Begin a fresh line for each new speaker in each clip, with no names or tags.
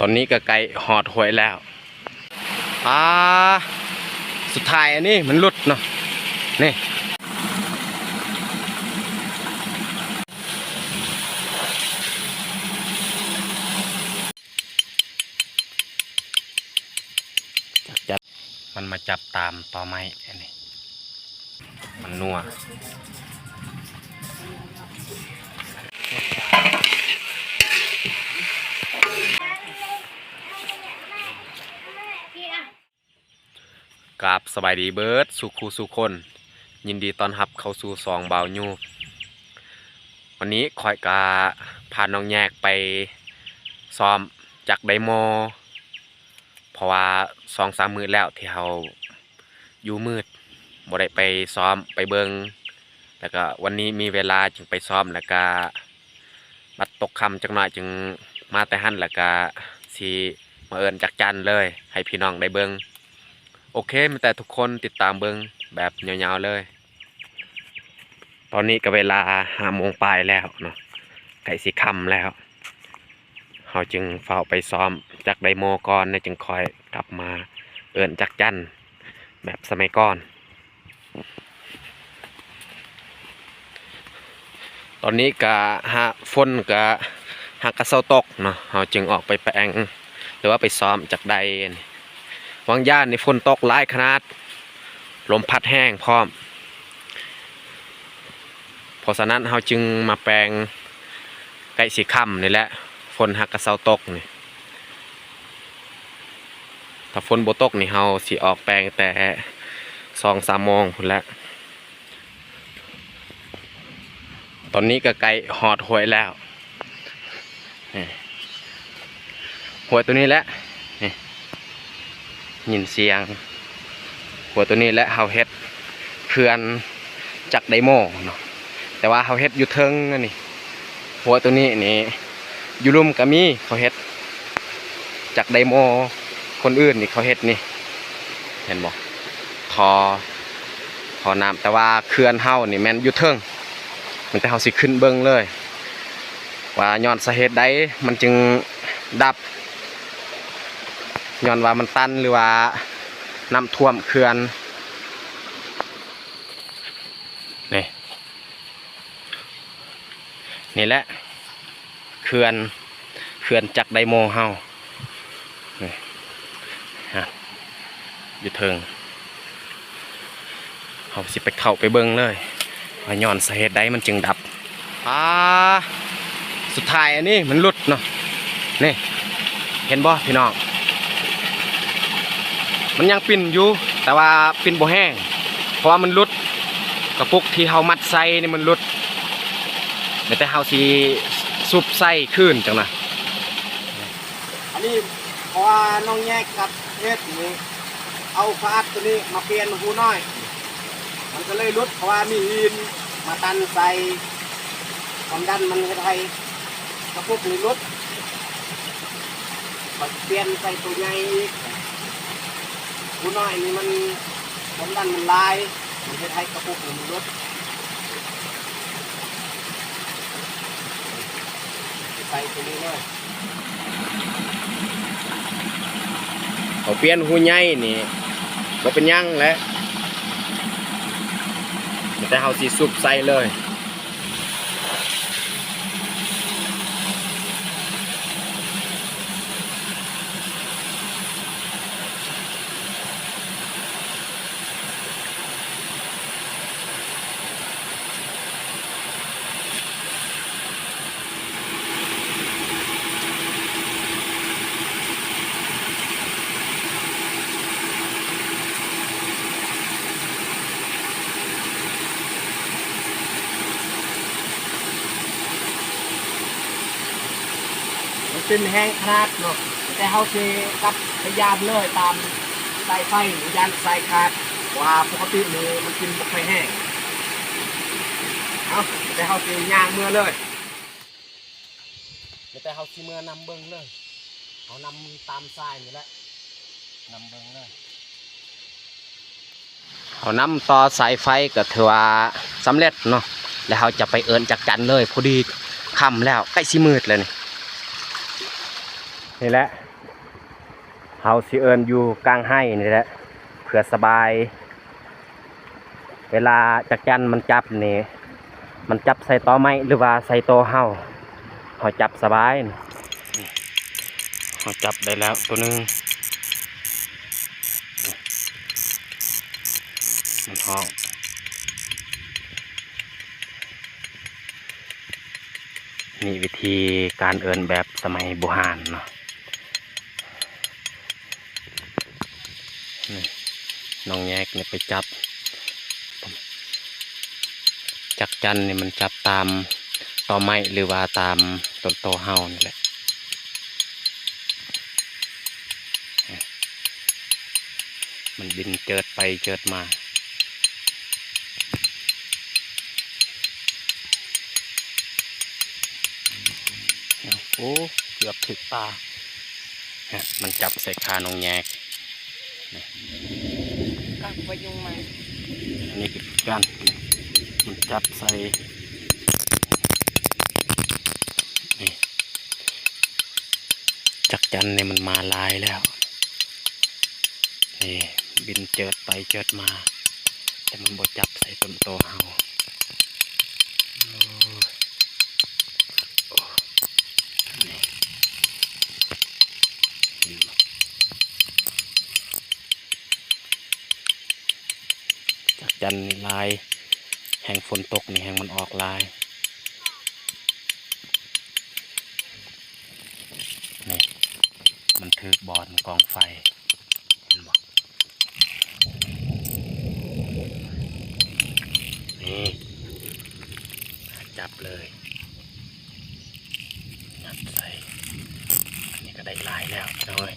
ตอนนี้ก็ไก่หอดหวยแล้วสุดท้ายอันนี้มันหลุดเนาะนี่จับมันมาจับตามต่อไม้อันนี้มันนัวกราบสบายดีเบิร์ดสุขูสุคนยินดีต้อนรับเข้าสู่ซองเบายูวันนี้คอยกาพาน้องแยกไปซ้อมจากไดโมเพราะว่า2-3 มื้อแล้วที่เราอยู่มืดบ่ได้ไปซ้อมไปเบิงแล้วก็วันนี้มีเวลาจึงไปซ้อมแล้วก็บัดตกค่ำจักหน่อยจึงมาแต่หั่นแล้วก็สิมาเอิ้นจักจันเลยให้พี่น้องได้เบิงโอเคมีแต่ทุกคนติดตามเบิงแบบยาวๆเลยตอนนี้ก็เวลา5 โมงปลายแล้วเนาะใกล้สิค่ำแล้วเราจึงเฝ้าไปซ้อมจากไดโมก่อนจึงคอยกลับมาเอิ้นจักจันแบบสมัยก่อนตอนนี้ก็ฝนก็กระเซาตกเนาะเราจึงออกไปแปลงหรือว่าไปซ้อมจากใดวังย่านในฝนตกหลายขนาดลมพัดแห้งพร้อมเพราะฉะนั้นเราจึงมาแปลงใกล้สีค่ำนี่แหละฝนกระเซาตกนี่ถ้าฝนบ่ตกนี่เราสิออกแปลงแต่2-3 โมงพุ่นแล้วตอนนี้ก็ไก่หอดหวยแล้วหวยตัวนี้แหละยินเสียงหัวตัวนี้และเฮาเฮ็ดเพื่อนจากไดโมเนาะแต่ว่าเฮาเฮ็ดอยู่เทิงนั่นนี่หัวตัวนี้นี่อยู่ลุ่มก็มีเขาเฮ็ดจากไดโมคนอื่นนี่เขาเฮ็ดนี่เห็นบ่ทอน้ำแต่ว่าเขื่อนเฮานี่แม่นอยู่เทิงมันแต่เฮาสิขึ้นเบิ่งเลยว่าย้อนสาเหตุใดมันจึงดับย้อนว่ามันตันหรือว่าน้ำท่วมเขื่อนนี่แหละเขื่อนจักไดโมเฮานี่อยู่เทิงเฮาสิไปเข้าไปเบิ่งเลยว่าย้อนสาเหตุใดมันจึงดับสุดท้ายอันนี้มันหลุดเนาะนี่เห็นบ่พี่น้องมันยังปิ่นอยู่แต่ว่าปิ่นบ่แห้งเพราะว่ามันหลุดกระปุกที่เฮามัดใส่นี่มันหลุดแต่เฮาสิซุบใส่ขึ้นจังนะอันนี้เพราะว่าน้องแยกกับเฮ็ดนี่เอาฟาดตัวนี้มาเปลี่ยนหูน้อยมันก็เลยหลุดเพราะว่ามีหินมาตันใส่ความดันมันเฮ็ดให้กระปุกนี่หลุดมาเปลี่ยนใส่ตัวใหญ่หูน้อยนี่มันความดันมันลายมันเฮ็ดให้กระปุกนี่มันหลุดใส่ตัวนี้เลยเขาเปลี่ยนหูใหญ่นี่ก็เป็นยังแหละแต่เขาสิซุบใส่เลยเป็นแห้งขนาดเนาะแต่เขาสิกับพยานเลยตามสายไฟหรือยานสายขาดว่าปกตินี่มันกินบ่ค่อยแห้งแต่เขาสิย่างเมื่อเลยแต่เขาสิเมื่อนำเบิ้งเลยเขานำตามสายนี่แหละนำเบิ้งเลยเขานำต่อสายไฟก็ถือว่าสำเร็จเนาะแล้วเขาจะไปเอิ้นจักจันเลยพอดีค่ำแล้วใกล้สิมืดเลยนี่แหละ เฮาสิเอิ้นอยู่กลางไห้นี่แหละเพื่อสบายเวลาจักจั่นมันจับนี่มันจับใส่ตอไม้หรือว่าใส่ตอเฮาจับสบายนี่เฮาจับได้แล้วตัวหนึงมันห้องนี่วิธีการเอิ้นแบบสมัยโบราณเนาะนี่น้องแยกเนี่ยไปจับจักจั่นนี่มันจับตามตอไม้หรือว่าตามต้นตอเฮานี่แหละมันบินเจิดไปเจิดมาโอ้เกือบถึกตามันจับใส่คาน้องแยก
ก็ไปยุงมา
อันนี้คือกันมันจับใส่จักจั่นเนี่ยมันมาลายแล้วนี่บินเจิดไปเจิดมาแต่มันบ่จับใส่ต้นโตเฮาจักจั่นนี่ลายแห่งฝนตกนี่แห่งมันออกลายนี่มันถือบอลกองไฟเห็นบ่นี่จับเลยยัดใส่อันนี้ก็ได้ลายแล้วเลย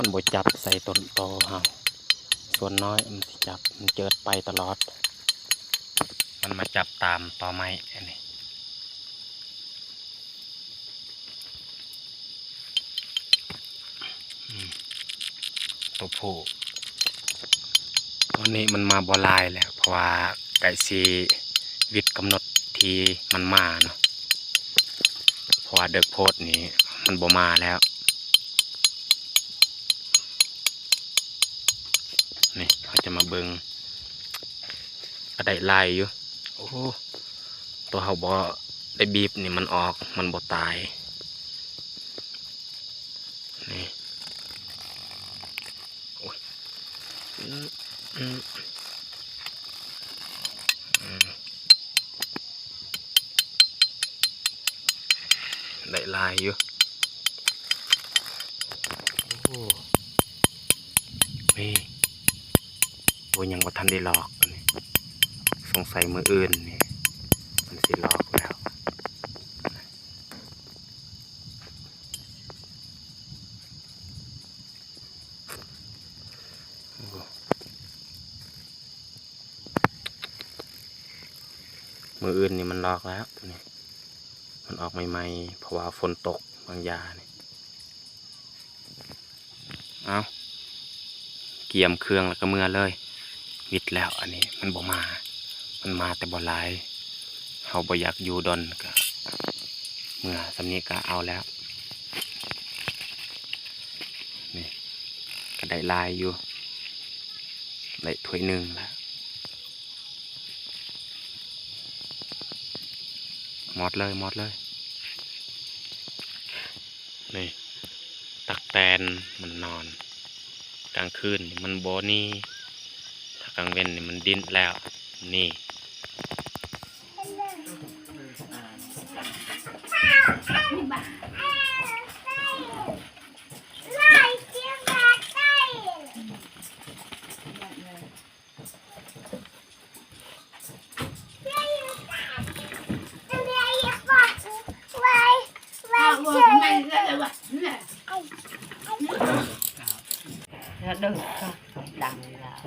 มันบ่จับใส่ต้นโตเฮาส่วนน้อยมันสิจับมันเจิดไปตลอดมันมาจับตามตอไม้อันนี้ตัวผู้ตัวนี้มันมาบ่ลายแล้วเพราะว่าไก่ซีวิทย์กำหนดที่มันมาเนาะเพราะว่าเด็กโพดนี้มันบ่มาแล้วนี่เขาจะมาเบิงก็ได้ลายอยู่โอ้ตัวเขาบ่ได้บีบนี่มันออกมันบ่ตายนี่โอ้ยได้ลายอยู่โอ้นี่ตัวยังบ่ทันได้หลอกนี่สงสัยมืออื่นนี่มันสิหลอกแล้วมืออื่นนี่มันหลอกแล้วนี่มันออกใหม่ๆเพราะว่าฝนตกบางยานี่เอาเกี่ยมเครื่องแล้วก็เมื่อเลยวิดแล้วอันนี้มันบ่มามันมาแต่บ่หลายเขาบ่อยากอยู่ดอนก็เมื่อสำนี้ก็เอาแล้วนี่ก็ได้ลายอยู่ได้ถ้วยหนึ่งแล้วหมดเลยนี่ตักแตนมันนอนกลางคืนมันโบนี่ถ้ากลางเว้นนี่มันดิ้นแล้วนี่
nó đừng con đằng là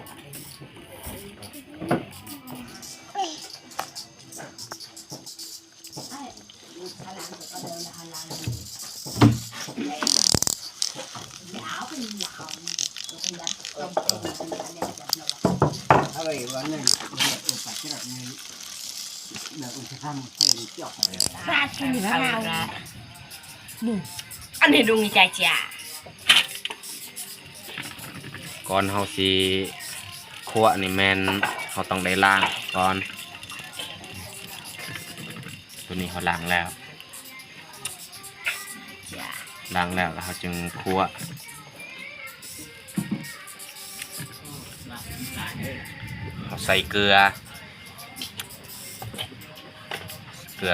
dạo cái dạo rồi bây giờ trong
เอาไว้วันนั้นเนี่ยอุปสรรคนี้เราจะทำให้เจาะ
ปลาชิมแล้วนี่อันนี้ดูมีใจจ้า
ก่อนเฮาสิคั่วนี่แม่นเฮาต้องได้ล้างก่อนตัวนี้เขาล้างแล้ว
จ้า
ล้างแล้วแล้วเขาจึงคั่วเขาใส่เกลือ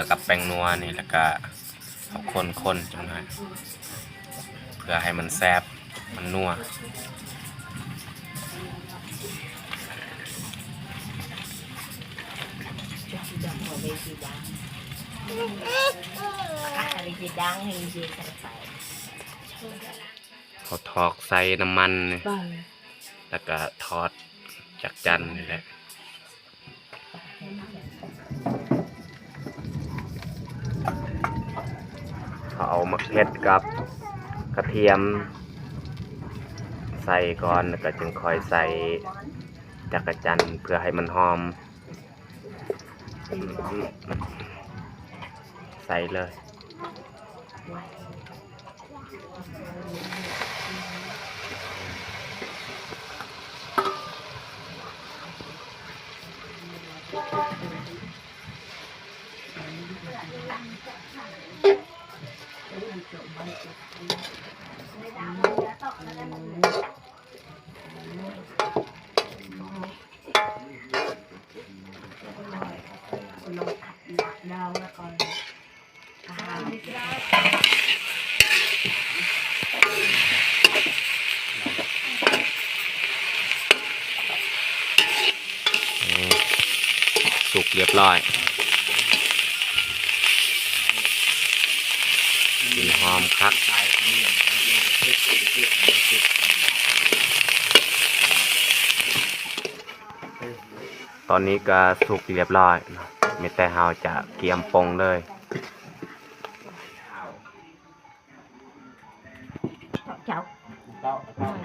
กับแป้งนัวนี่แล้วก็เอาคนจังหน่อยเพื่อให้มันแซ่บมันนัว
จะสีดำหัวใบสีดำอะไรสีดำให้สีใส่
เขาทอกใส่น้ำมันนี่
บ้าน
แล้วก็ทอดจากจันนี่แหละเขาเอามะเขือกับกระเทียมใส่ก่อนแล้วก็จึงค่อยใส่จักรจันทร์เพื่อให้มันหอมใส่เลยสุกเรียบร้อยกลิ่นหอมคักตอนนี้ก็สุกเรียบร้อยมีแต่เราจะเกียมปงเลย
cháu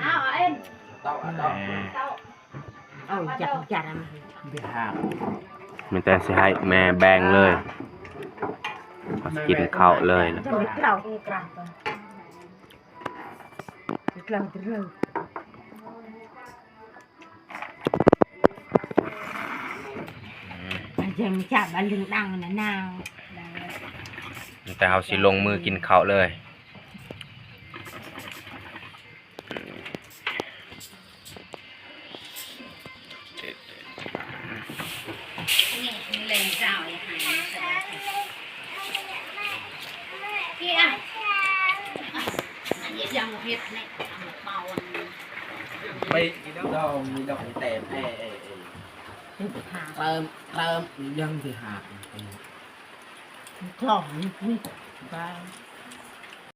เอาเอ็นเต้า
ôi chặt chặt em
มีแต่สิให้แม่แบ่งเลยเขาสิกินข้าวเลยนะ
cho biết lâu biết lâu từ lâu dừng chạm bà lưng đằng là nào
มีแต่เขาสิลงมือกินข้าวเลย
lên rào để hài kia anh dễ dàng một hết này một màu
ไม่ต้องมีดอกแต่เติมยังสิหัก
clỏng như ba